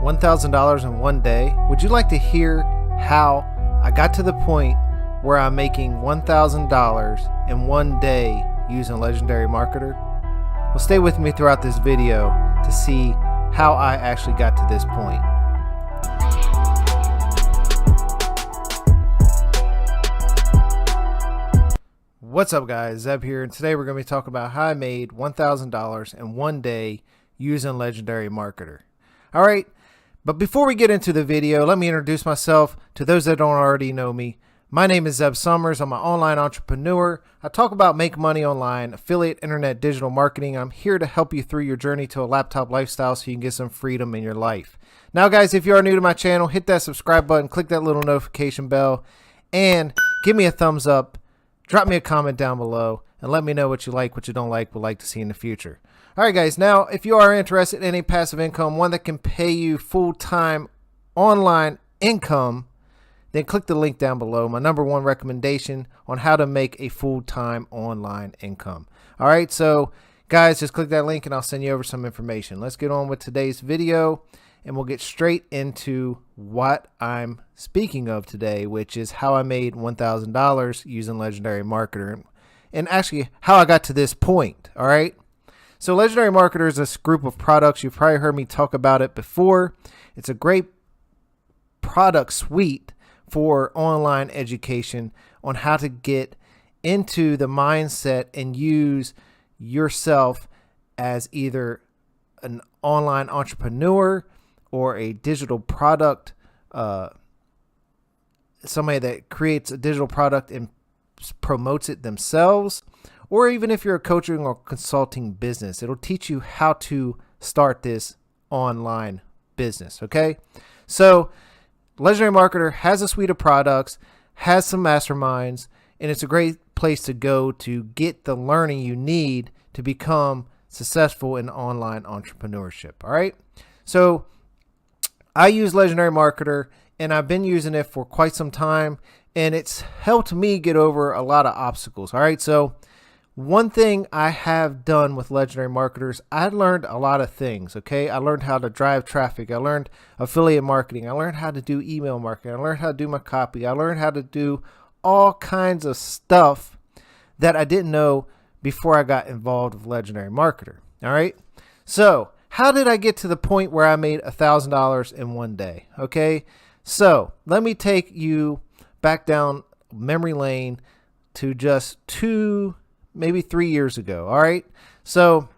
$1,000 in one day? Would you like to hear how I got to the point where I'm making $1,000 in one day using Legendary Marketer? Well, stay with me throughout this video to see how I actually got to this point. What's up guys, Zeb here, and today we're going to be talking about how I made $1,000 in one day using Legendary Marketer. Alright, but before we get into the video, let me introduce myself to those that don't already know me. My name is Zeb Summers. I'm an online entrepreneur. I talk about make money online, affiliate, internet, digital marketing. I'm here to help you through your journey to a laptop lifestyle so you can get some freedom in your life. Now guys, if you are new to my channel, hit that subscribe button, click that little notification bell, and give me a thumbs up. Drop me a comment down below and let me know what you like, what you don't like, would like to see in the future. Alright guys, now if you are interested in a passive income, one that can pay you full-time online income, then click the link down below, my #1 recommendation on how to make a full-time online income. Alright, so guys, just click that link and I'll send you over some information. Let's get on with today's video and we'll get straight into what I'm speaking of today, which is how I made $1,000 using Legendary Marketer, and actually how I got to this point. All right, so Legendary Marketer is this group of products. You've probably heard me talk about it before. It's a great product suite for online education on how to get into the mindset and use yourself as either an online entrepreneur or a digital product, somebody that creates a digital product and promotes it themselves, or even if you're a coaching or consulting business, it'll teach you how to start this online business. Okay, so Legendary Marketer has a suite of products, has some masterminds, and it's a great place to go to get the learning you need to become successful in online entrepreneurship. All right, so I use Legendary Marketer and I've been using it for quite some time, and it's helped me get over a lot of obstacles. All right, so one thing I have done with Legendary Marketers, I learned a lot of things. Okay, I learned how to drive traffic, I learned affiliate marketing, I learned how to do email marketing, I learned how to do my copy, I learned how to do all kinds of stuff that I didn't know before I got involved with Legendary Marketer. All right, so how did I get to the point where I made $1,000 in one day? Okay, so let me take you back down memory lane to just 2, maybe 3 years ago. All right, so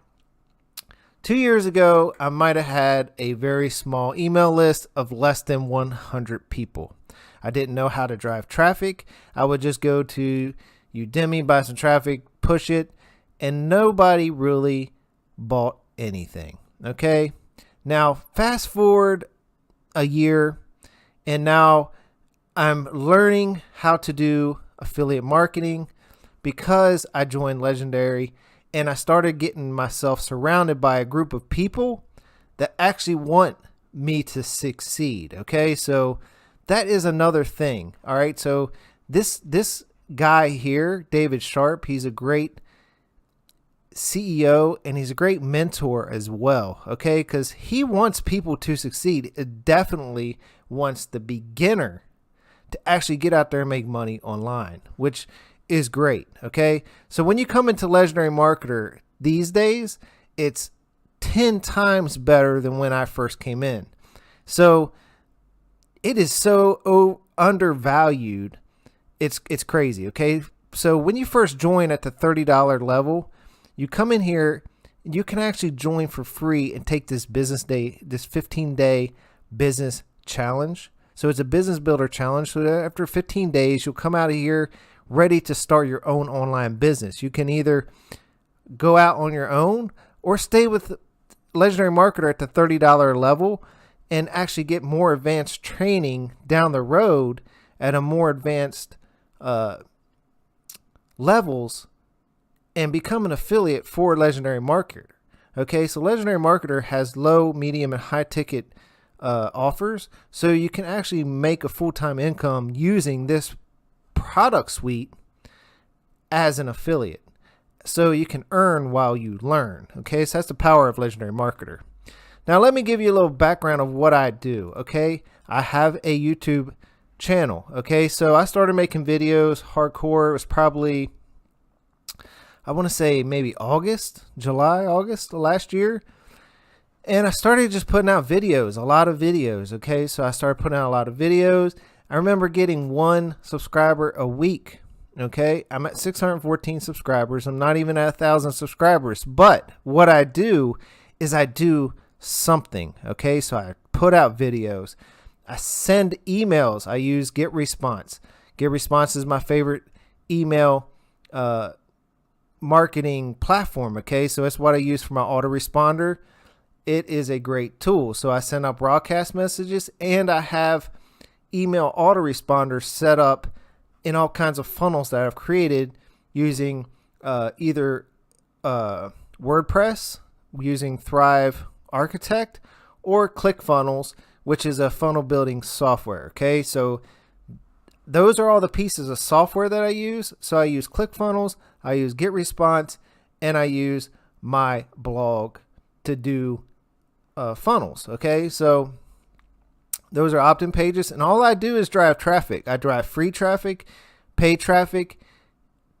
2 years ago, I might have had a very small email list of less than 100 people. I didn't know how to drive traffic. I would just go to Udemy, buy some traffic, push it, and nobody really bought anything. Okay, now fast forward a year, and now I'm learning how to do affiliate marketing because I joined Legendary, and I started getting myself surrounded by a group of people that actually want me to succeed. Okay, so that is another thing. All right, so this guy here, David Sharp, he's a great CEO and he's a great mentor as well. Okay, because he wants people to succeed. It definitely wants the beginner to actually get out there and make money online, which is great. Okay, so when you come into Legendary Marketer these days, it's 10 times better than when I first came in. So it is so undervalued, it's crazy. Okay, so when you first join at the $30 level, you come in here, you can actually join for free and take this business day, this 15-day business challenge. So it's a business builder challenge. So after 15 days, you'll come out of here ready to start your own online business. You can either go out on your own or stay with Legendary Marketer at the $30 level and actually get more advanced training down the road at a more advanced levels and become an affiliate for Legendary Marketer. Okay, so Legendary Marketer has low, medium, and high ticket offers, so you can actually make a full-time income using this product suite as an affiliate. So you can earn while you learn. Okay, so that's the power of Legendary Marketer. Now, let me give you a little background of what I do. Okay. I have a YouTube channel. Okay. So I started making videos hardcore. It was probably, I want to say maybe August of last year. And I started just putting out videos, a lot of videos. Okay. So I started putting out a lot of videos. I remember getting 1 subscriber a week. Okay. I'm at 614 subscribers. I'm not even at 1,000 subscribers, but what I do is I do something. Okay. So I put out videos. I send emails. I use GetResponse. GetResponse is my favorite email marketing platform. Okay. So it's what I use for my autoresponder. It is a great tool. So I send out broadcast messages, and I have email autoresponders set up in all kinds of funnels that I've created using either WordPress, using Thrive Architect, or ClickFunnels, which is a funnel building software. Okay, so those are all the pieces of software that I use. So I use ClickFunnels, I use GetResponse, and I use my blog to do funnels. Okay, so those are opt-in pages, and all I do is drive traffic. I drive free traffic, paid traffic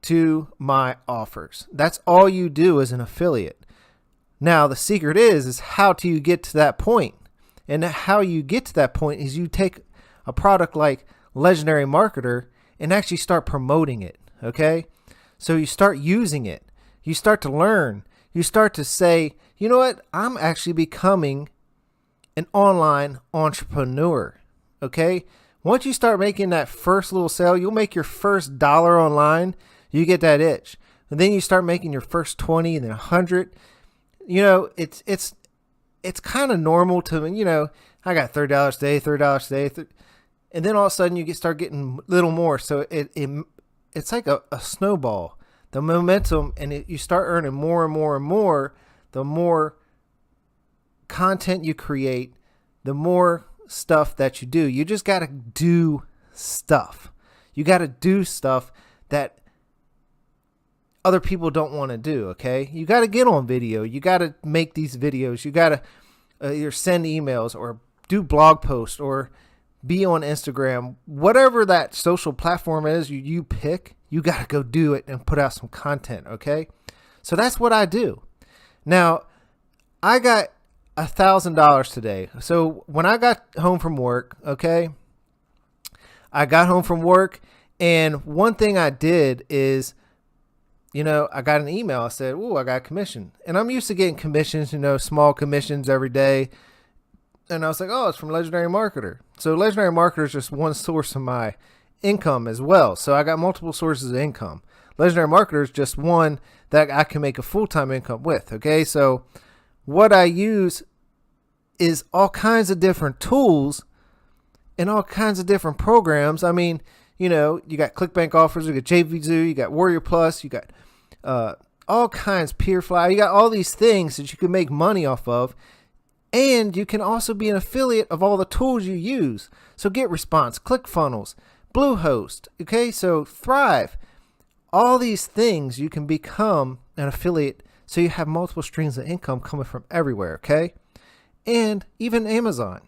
to my offers. That's all you do as an affiliate. Now, the secret is how do you get to that point? And how you get to that point is you take a product like Legendary Marketer and actually start promoting it. Okay, so you start using it. You start to learn. You start to say, you know what? I'm actually becoming an online entrepreneur. Okay. Once you start making that first little sale, you'll make your first $1 online. You get that itch. And then you start making your first 20 and then 100. You know, it's kind of normal to, you know, I got $30 today, $30 today. And then all of a sudden you start getting a little more. So it's like a snowball, the momentum, and you start earning more and more and more. The more content you create, the more stuff that you do. You just got to do stuff. You got to do stuff that other people don't want to do. Okay. You got to get on video. You got to make these videos. You got to either send emails or do blog posts or be on Instagram, whatever that social platform is you pick, you got to go do it and put out some content. Okay. So that's what I do. Now, I got $1,000 today. So when I got home from work, okay, I got home from work, and one thing I did is, you know, I got an email. I said, "Oh, I got a commission," and I'm used to getting commissions, you know, small commissions every day. And I was like, "Oh, it's from Legendary Marketer." So Legendary Marketer is just one source of my income as well. So I got multiple sources of income. Legendary Marketer is just one that I can make a full-time income with. Okay, so what I use is all kinds of different tools and all kinds of different programs. I mean, you know, you got ClickBank offers, you got JVZoo, you got Warrior Plus, you got all kinds, Peerfly. You got all these things that you can make money off of. And you can also be an affiliate of all the tools you use. So GetResponse, ClickFunnels, Bluehost, okay, so Thrive. All these things you can become an affiliate, so you have multiple streams of income coming from everywhere, okay? And even Amazon,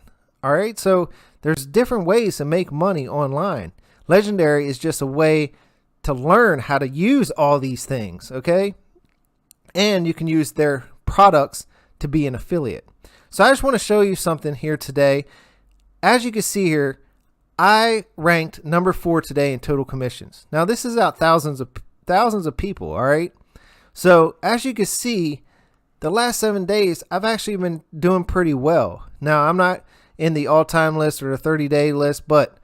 all right? So there's different ways to make money online. Legendary is just a way to learn how to use all these things, okay? And you can use their products to be an affiliate. So I just want to show you something here today. As you can see here, I ranked number 4 today in total commissions. Now this is out thousands of people, all right? So as you can see, the last 7 days, I've actually been doing pretty well. Now I'm not in the all-time list or the 30-day list, but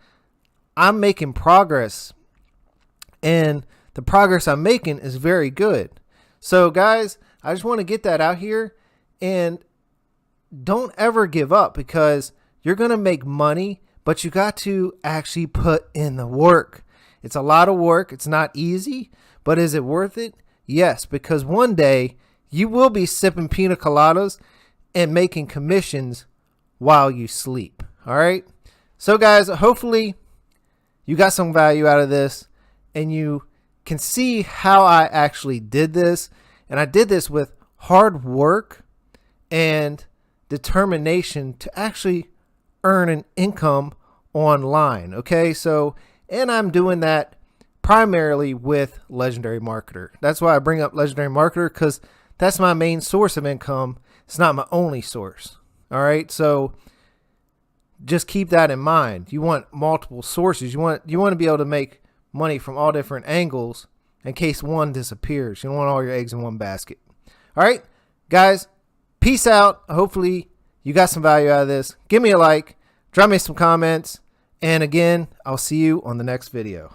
I'm making progress, and the progress I'm making is very good. So guys, I just want to get that out here, and don't ever give up, because you're going to make money, but you got to actually put in the work. It's a lot of work. It's not easy, but is it worth it? Yes, because one day you will be sipping pina coladas and making commissions while you sleep. All right. So guys, hopefully you got some value out of this, and you can see how I actually did this. And I did this with hard work and determination to actually earn an income online. Okay, so, and I'm doing that primarily with Legendary Marketer. That's why I bring up Legendary Marketer, because that's my main source of income. It's not my only source. All right, so just keep that in mind. You want multiple sources. You want to be able to make money from all different angles in case one disappears. You don't want all your eggs in one basket. All right, guys, peace out. Hopefully you got some value out of this. Give me a like, drop me some comments, and again, I'll see you on the next video.